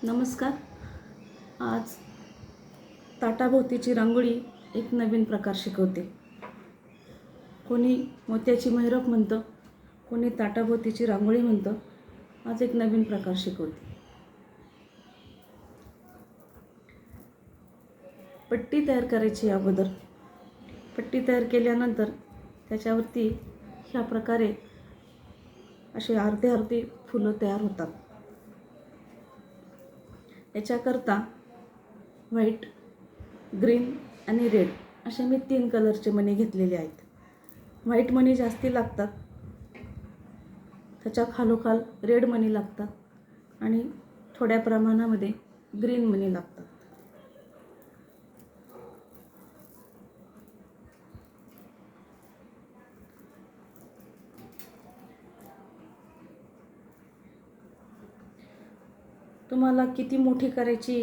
नमस्कार. आज ताटाभोवतीची रांगोळी एक नवीन प्रकार शिकवते. कोणी मोत्याची महिरप म्हणतं, कोणी ताटाभोवतीची रांगोळी म्हणतं. आज एक नवीन प्रकार शिकवते. पट्टी तयार करायची. अगोदर पट्टी तयार केल्यानंतर त्याच्यावरती ह्या प्रकारे असे अर्धे अर्धे फुलं तयार होतात. याच्याकरता व्हाईट, ग्रीन आणि रेड असे मी 3 कलरचे मणी घेतलेले आहेत. व्हाईट मणी जास्ती लागतात, त्याच्या खालोखाल रेड मणी लागतात आणि थोड्या प्रमाणामध्ये ग्रीन मणी लागतात. तुम्हाला किती मोठी करायची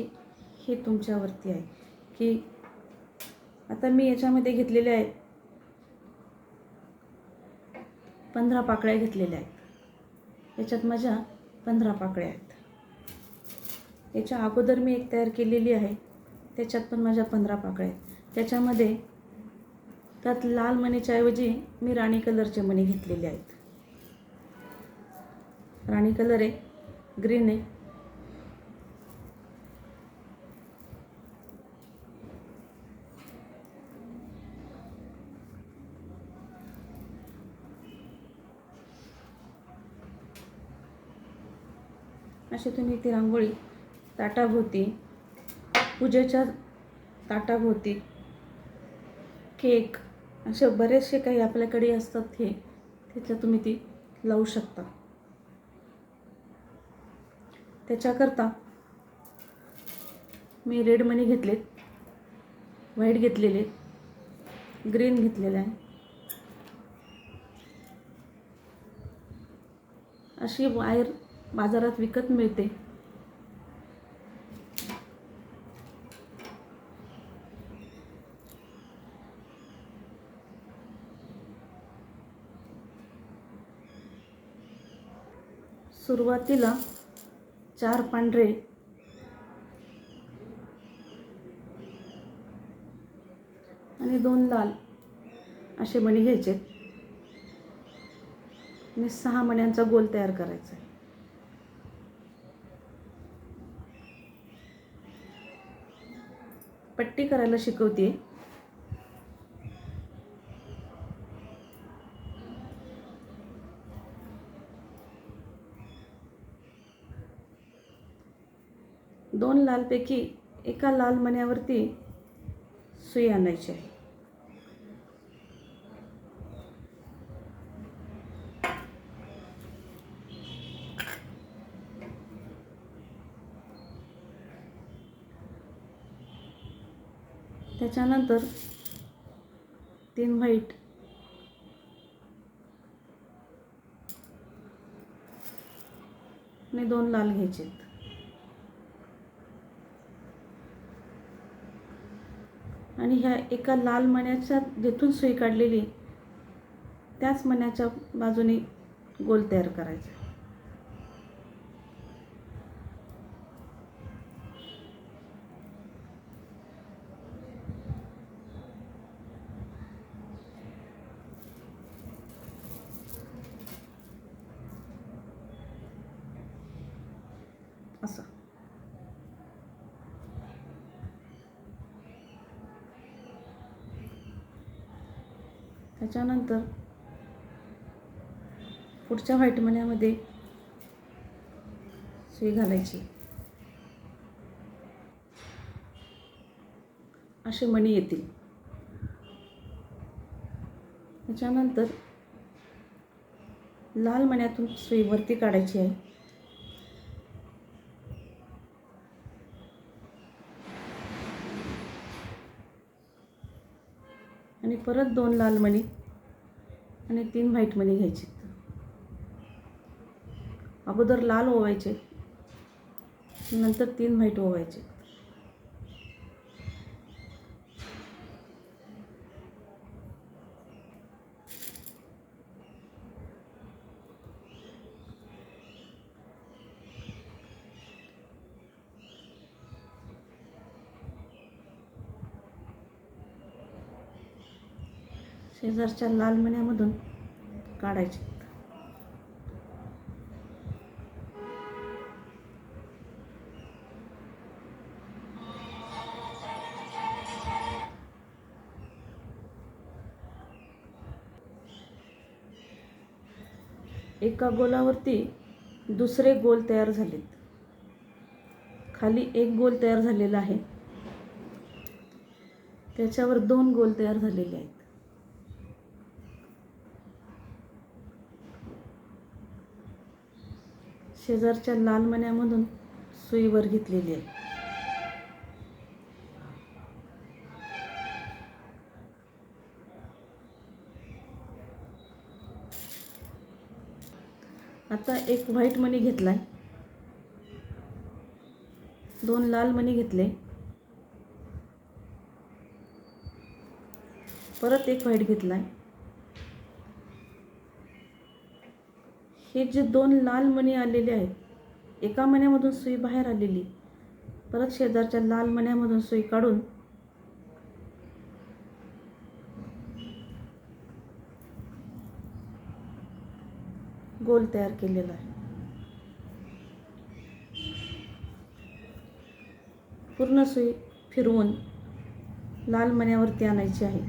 हे तुमच्यावरती आहे. की आता मी याच्यामध्ये घेतलेल्या आहेत 15 पाकळ्या घेतलेल्या आहेत. याच्यात माझ्या 15 पाकळ्या आहेत. याच्या अगोदर मी एक तयार केलेली आहे, त्याच्यात पण माझ्या 15 पाकळ्या आहेत. त्याच्यामध्ये त्यात लाल मणीच्या ऐवजी मी राणी कलरचे मणी घेतलेले आहेत. राणी कलर आहे, ग्रीन आहे, अशी तुम्ही ती रांगोळी ताटाभोवती, पूजेच्या ताटाभोवती, केक असे बरेचसे काही आपल्याकडे असतात, हे तिथलं तुम्ही ती लावू शकता. त्याच्याकरता मी रेड मणी घेतलेत, व्हाईट घेतलेले, ग्रीन घेतलेले आहे. अशी वायर बाजारात विकत मिळते. सुरुवातीला 4 पांढरे आणि 2 लाल असे मणी घ्यायचे आणि 6 मण्यांचा गोल तयार करायचा आहे. पट्टी करायला शिकवते. दोन लालपैकी एका लाल मण्यावरती सुई आणायची आहे. त्याच्यानंतर 3 व्हाईट आणि 2 लाल घ्यायचे आणि ह्या एका लाल मण्याच्या जिथून सुई काढलेली त्याच मण्याच्या बाजूने गोल तयार करायचा. असं त्याच्यानंतर पुढच्या व्हाईट मण्यामध्ये सुई घालायची. असे मणी येतील. त्याच्यानंतर लाल मण्यातून सुई वरती काढायची आहे आणि परत 2 लाल मणी आणि 3 व्हाईट मणी घ्यायचे. अगोदर लाल ओवायचे, नंतर 3 व्हाईट ओवायचे. शेजारच्या लाल मण्यामधून काढायचे. एका गोलावरती दुसरे गोल तयार झालेत. खाली एक गोल तयार झालेला आहे, त्याच्यावर 2 गोल तयार झालेले आहेत. शेजारच्या लाल मण्यामधून सुई वर घेतलेली आहे. आता एक व्हाईट मणी घेतलाय, 2 लाल मणी घेतले, परत एक व्हाईट घेतलाय. हे जे 2 लाल मणी आलेले आहेत, एका मण्यामधून सुई बाहेर आलेली, परत शेजारच्या लाल मण्यामधून सुई काढून गोल तयार केलेला आहे. पूर्ण सुई फिरवून लाल मण्यावरती आणायची आहे.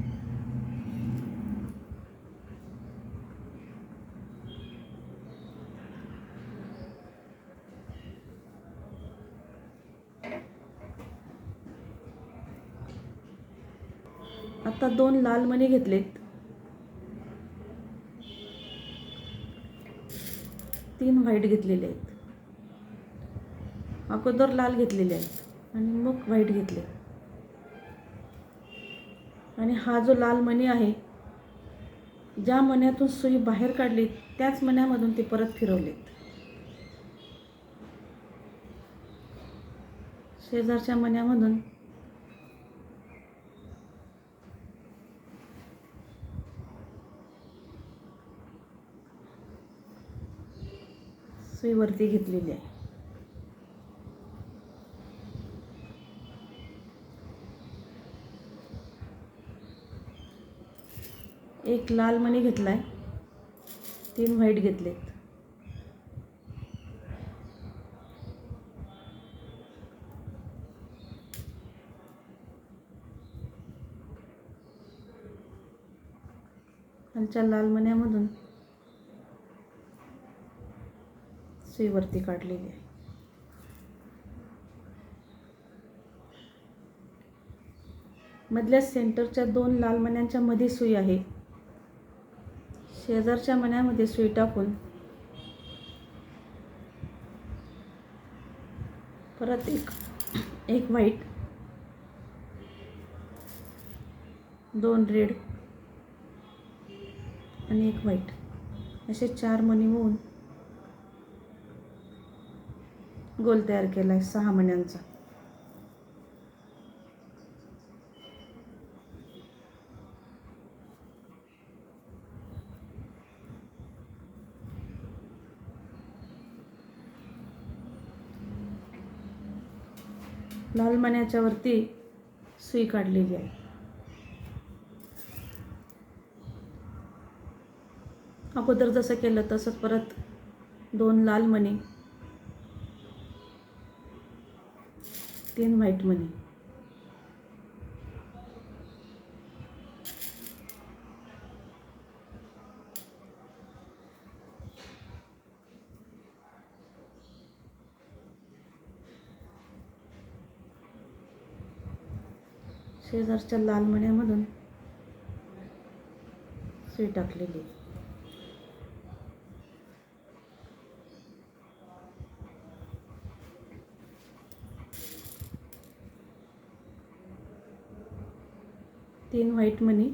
आता 2 लाल मणी घेतलेत, 3 व्हाईट घेतलेले आहेत. अगोदर लाल घेतलेले आहेत आणि मग व्हाईट घेतले. आणि हा जो लाल मणी आहे, ज्या मण्यातून सुई बाहेर काढली त्याच मण्यामधून ते परत फिरवलेत. शेजारच्या मण्यामधून सुई वरती घेतलेली आहे. एक लाल मणी घेतलाय, 3 व्हाईट घेतलेत. खालच्या लाल मण्यामधून सुई वरती काढलेली आहे. मधल्या सेंटरच्या 2 लाल मण्यांच्या मध्ये सुई आहे. शेजारच्या मण्यामध्ये सुई टाकून परत एक व्हाईट, 2 रेड आणि एक व्हाईट, असे 4 मणी होऊन गोल तयार केला आहे 6 मण्यांचा. लाल मण्याच्या वरती सुई काढलेली आहे. अगोदर जसं केलं तसंच परत 2 लाल मणी, 3 व्हाईट मणी. शेजारच्या लाल मण्यामधून सुई टाकलेली. 3 व्हाईट मणी,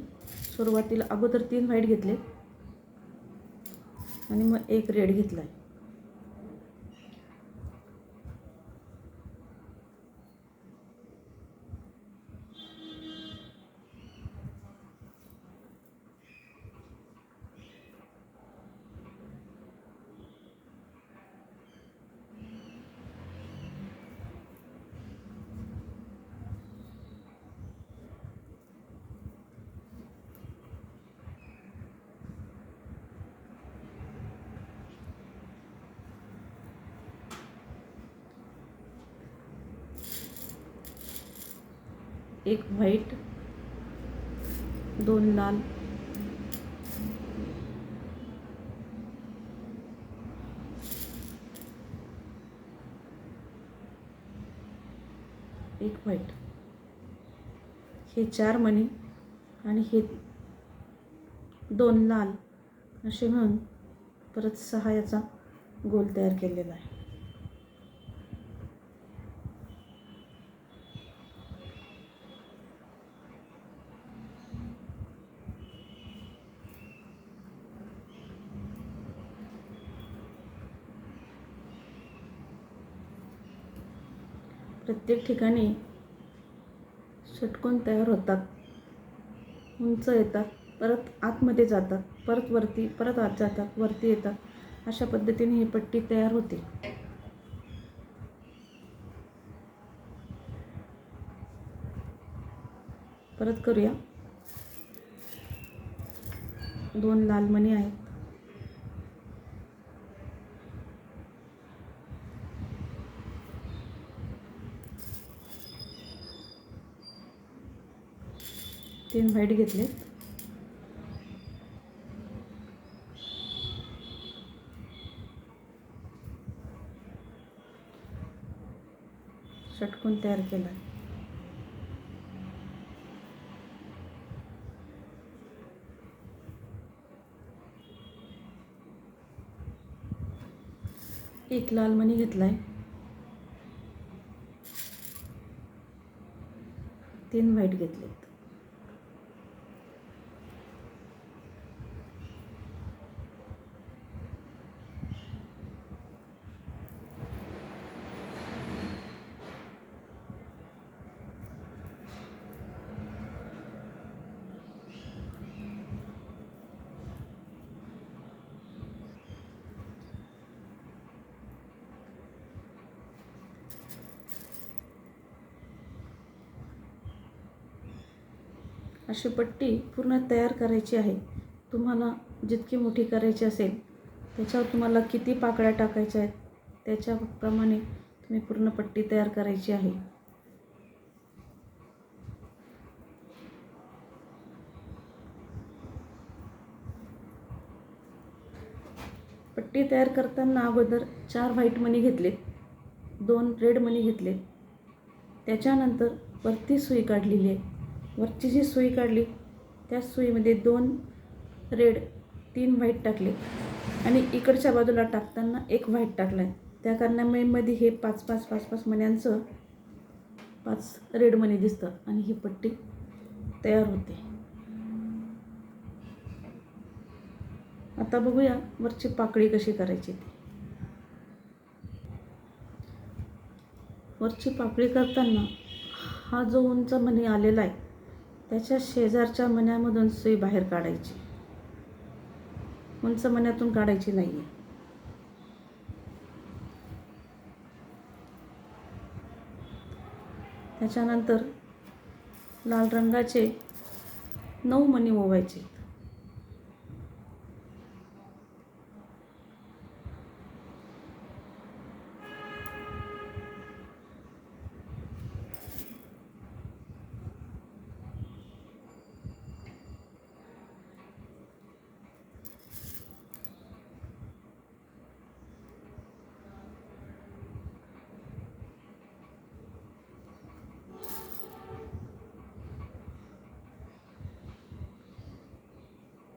सुरुवातीला अगोदर 3 व्हाईट घेतले आणि मग एक रेड घेतला. एक व्हाईट, 2 लाल, एक व्हाईट, हे 4 मणी आणि हे 2 लाल असे मिळून परत 6 याचा गोल तयार केलेला आहे. प्रत्येक ठिकाणी षटकोन तयार होतात, उंच येतात, परत आतमध्ये जातात, परत वरती, परत आत जातात, वरती येतात. अशा पद्धतीने ही पट्टी तयार होते. परत करूया. 2 लाल मणी आहेत, तीन व्हाईट घेतले, षटकोन तयार केला. एक लाल मणी घेतलाय, 3 व्हाईट घेतलेत, अशी पट्टी पूर्ण तयार करायची आहे. तुम्हाला जितकी मोठी करायची असेल त्याच्यावर तुम्हाला किती पाकळ्या टाकायच्या आहेत त्याच्याप्रमाणे तुम्ही पूर्ण पट्टी तयार करायची आहे. पट्टी तयार करताना अगोदर 4 व्हाईट मणी घेतलेत, 2 रेड मणी घेतलेत. त्याच्यानंतर वरती सुई काढलेली आहे. वरची जी सुई काढली त्या सुईमध्ये 2 रेड, 3 व्हाईट टाकले आणि इकडच्या बाजूला टाकताना 1 व्हाईट टाकला आहे. त्या कारणामुळे मध्ये हे 5-5 मण्यांचं 5 रेड मणी दिसतं आणि ही पट्टी तयार होते. आता बघूया वरची पाकळी कशी करायची ती. वरची पाकळी करताना हा जो उंच मणी आलेला आहे त्याच्या शेजारच्या मण्यामधून सुई बाहेर काढायची, उंच मण्यातून काढायची नाही आहे. त्याच्यानंतर लाल रंगाचे 9 मणी ओवायचे.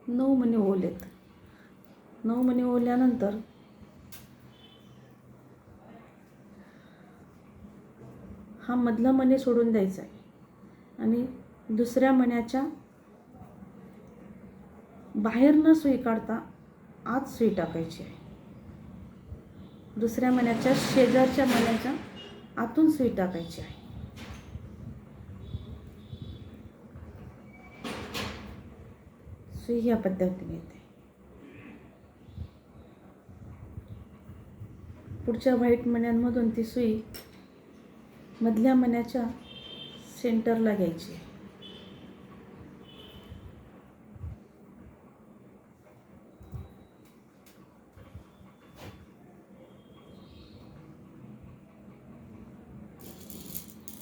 नऊ मणी ओवलेत. 9 मणी ओवल्यानंतर हा मधला मणी सोडून द्यायचा आहे आणि दुसऱ्या मण्याच्या बाहेर न सुई काढता आत सुई टाकायची आहे. दुसऱ्या मण्याच्या शेजारच्या मण्याच्या आतून सुई टाकायची आहे. सुई ह्या पद्धतीने येते. पुढच्या व्हाईट मण्यांमधून ती सुई मधल्या मण्याच्या सेंटरला घ्यायची.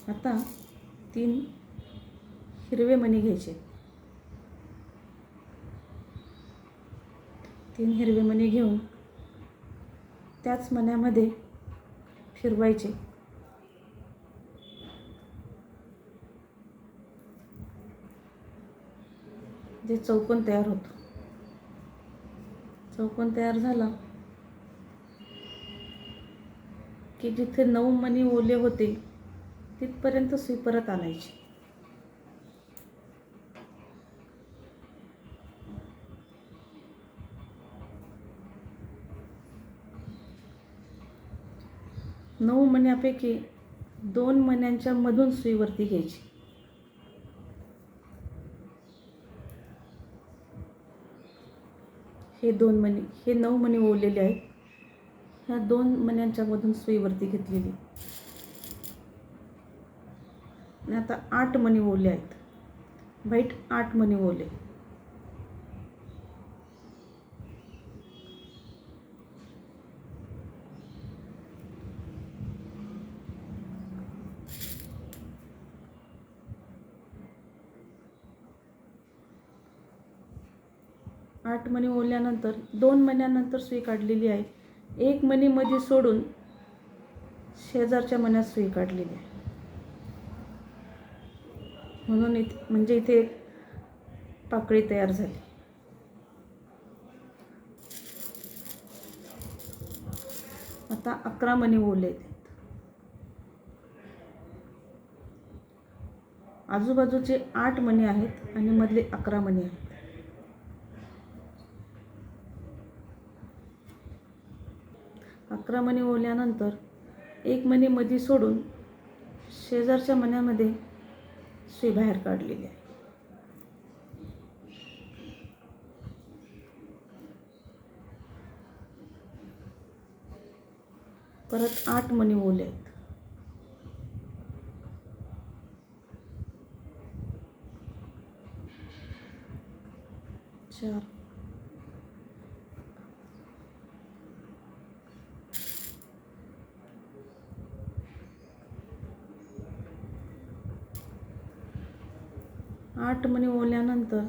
आता 3 हिरवे मणी घ्यायचे. 3 हिरवे मणी घेऊन त्याच मण्यामध्ये फिरवायचे. जे चौकोन तयार होतो. चौकोन तयार झाला की जिथे 9 मणी ओले होते तिथपर्यंत सुई परत आणायची. नऊ मण्यापैकी 2 मण्यांच्या मधून सुई वरती घ्यायची. हे 2 मणी, हे 9 मणी ओवलेले आहेत. ह्या 2 मण्यांच्या मधून सुई वरती घेतलेली. आणि आता 8 मणी ओवले आहेत. वाईट 8 मणी ओवले. आठ मणी ओवल्यानंतर 2 मण्यानंतर सुई काढलेली आहे. 1 मणी मध्ये सोडून शेजारच्या मण्यात सुई काढलेली आहे. म्हणून इथे एक पाकळी तयार झाली. आता 11 मणी ओवले आहेत. आजूबाजूचे 8 मणी आहेत आणि मधले 11 मणी आहेत. 11 मणी ओवल्यानंतर 1 मणी मध्ये सोडून शेजारच्या मण्यामध्ये सुई बाहेर काढलेली आहे. परत 8 मणी ओवले आहेत. 4 8 मणी ओवल्यानंतर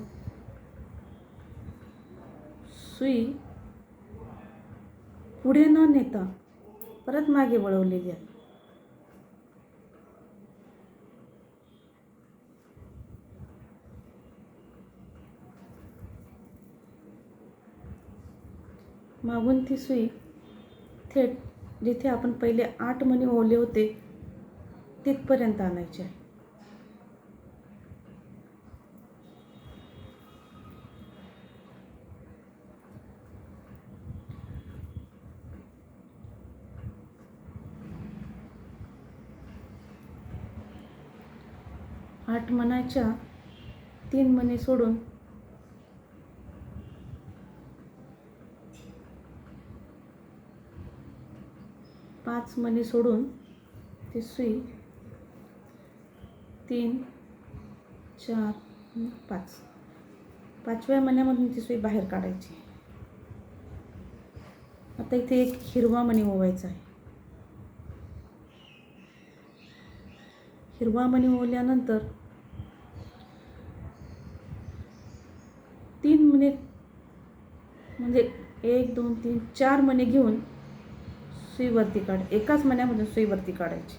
सुई पुढे न नेता परत मागे वळवलेली आहे. मागून ती सुई थेट जिथे आपण पहिले 8 मणी ओवले होते तिथपर्यंत आणायची आहे. आठ मण्याच्या 3 मणी सोडून पाच मणी सोडून ती सुई 3, 4, 5 पाचव्या मण्यामधून ती सुई बाहेर काढायची. आता इथे एक हिरवा मणी ओवायचा आहे. हिरवा मणी ओवल्यानंतर 3 मणी म्हणजे 1, 2, 3, 4 मणी घेऊन सुई वरती एकाच मण्यामधून सुई वरती काढायची.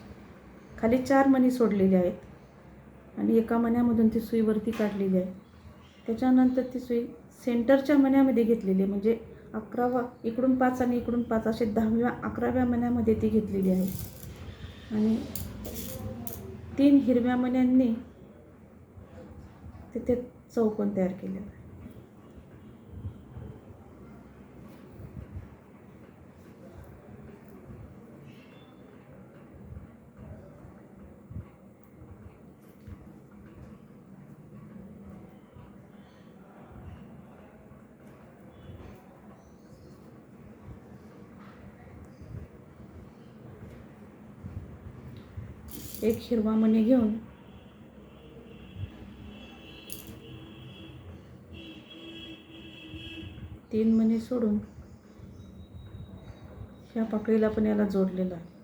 खाली 4 मणी सोडलेले आहेत आणि एका मण्यामधून ती सुई वरती काढलेली आहे. त्याच्यानंतर ती सुई सेंटरच्या मण्यामध्ये घेतलेली आहे. म्हणजे 11वा इकडून 5 आणि इकडून 5 असे 10व्या 11व्या मण्यामध्ये ती घेतलेली आहे. आणि 3 हिरव्या मण्यांनी तिथे चौकोन तयार केलेला आहे. एक हिरवा मणी घेऊन तीन मणी सोडून ह्या पाकळीला पण याला जोडलेला आहे.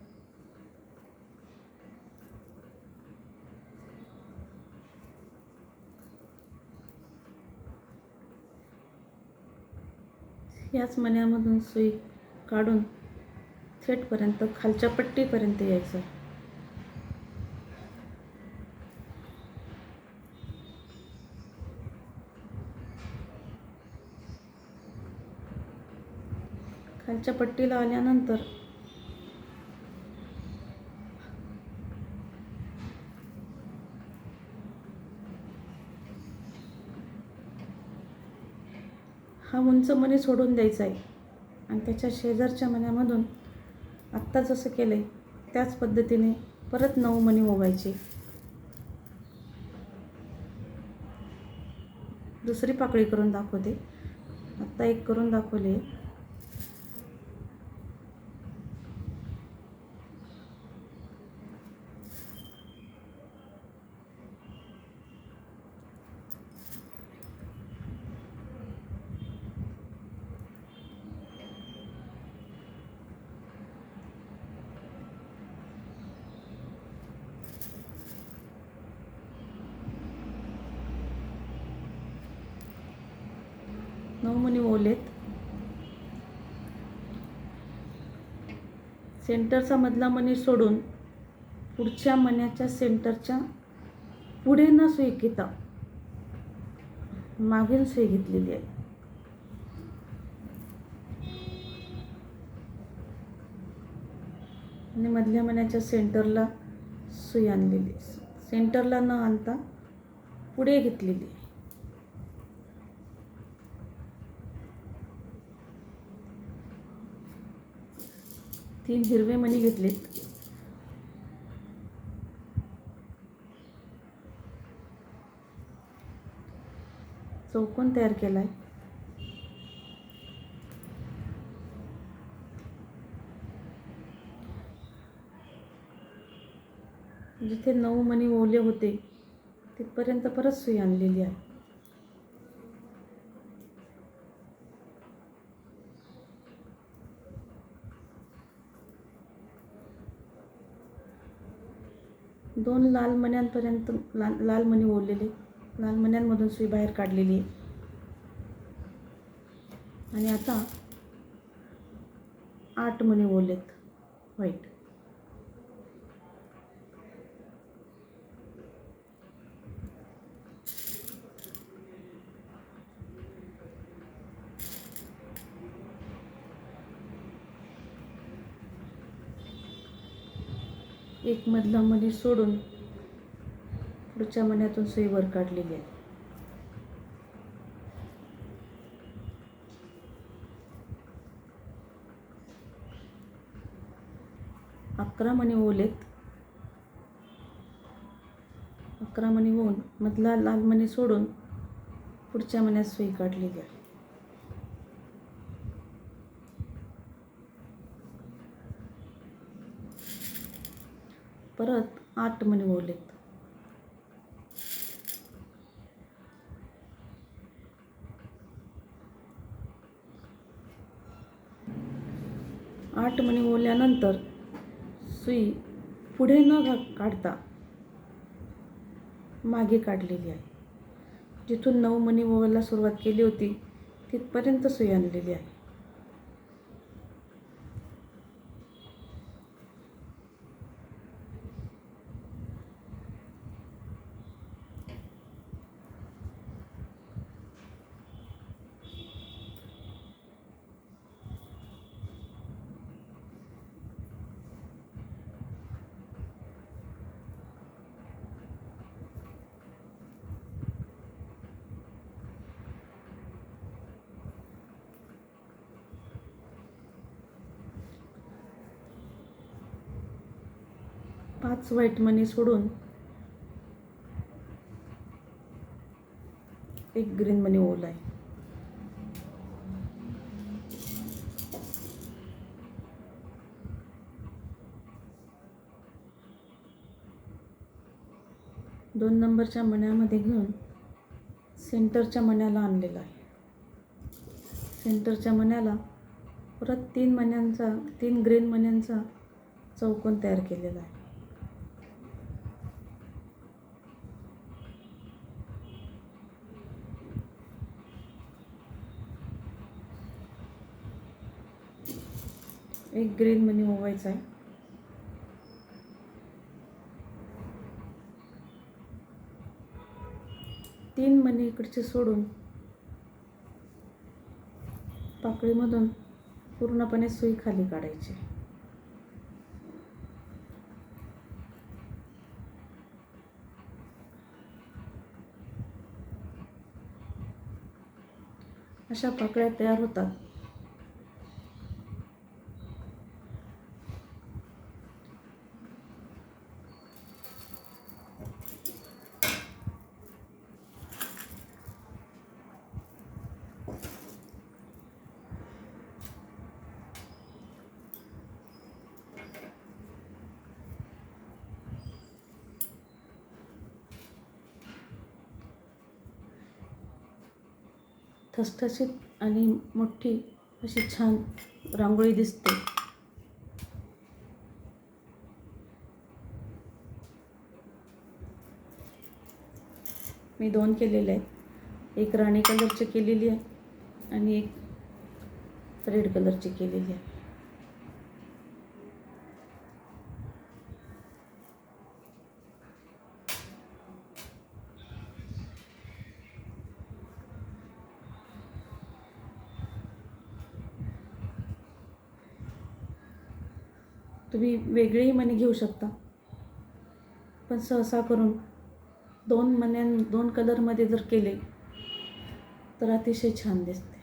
याच मण्यामधून सुई काढून थेटपर्यंत खालच्या पट्टीपर्यंत यायचं. खालच्या पट्टीला आल्यानंतर हा उंच मणी सोडून द्यायचा आहे आणि त्याच्या शेजारच्या मण्यामधून आत्ता जसं केलं आहे त्याच पद्धतीने परत 9 मणी ओवायचे. दुसरी पाकळी करून दाखवते. आत्ता एक करून दाखवले. नऊ मणी ओवलेत. सेंटरचा मधला मणी सोडून पुढच्या मण्याच्या सेंटरच्या पुढे न सुई घेता मागील सुई घेतलेली आहे. आणि मधल्या मण्याच्या सेंटरला सुई आणलेली, सेंटरला न आणता पुढे घेतलेली. 3 हिरवे मणी घेतलेत. चौकोन तयार केलाय. जिथे 9 मणी ओवले होते तिथपर्यंत परत सुई आणलेली आहे. दोन लाल मण्यांपर्यंत लाल मणी ओवलेले, लाल मण्यांमधून सुई बाहेर काढलेली आहे. आणि आता 8 मणी ओवलेत व्हाईट. एक मधला मणी सोडून पुढच्या मण्यातून सुई वर काढलेली आहे. 11 मणी ओवलेत. 11 मणी ओवून मधला लाल मणी सोडून पुढच्या मण्यात सुई काढलेली आहे. परत 8 मणी ओवलेत. आठ मणी ओवल्यानंतर सुई पुढे न काढता मागे काढलेली आहे. जिथून 9 मणी ओवायला सुरुवात केली होती तिथपर्यंत सुई आणलेली आहे. पाच व्हाईट मणी सोडून एक ग्रीन मणी ओवला आहे. दोन नंबरच्या मण्यामध्ये घेऊन सेंटरच्या मण्याला आणलेला आहे. सेंटरच्या मण्याला परत 3 ग्रीन मण्यांचा चौकोन तयार केलेला आहे. एक ग्रीन मनी ओवायचा आहे. तीन मनी इकडचे सोडून पाकळीमधून पूर्णपणे सुई खाली काढायची. अशा पाकळ्या तयार होतात. ठसठशीत आणि मोठी अशी छान रांगोळी दिसते. मी 2 केलेले आहेत. एक राणी कलरची केलेली आहे आणि एक रेड कलरची केलेली आहे. तुम्ही वेगळेही मणी घेऊ शकता, पण सहसा करून 2 कलरमध्ये जर केले तर अतिशय छान दिसते.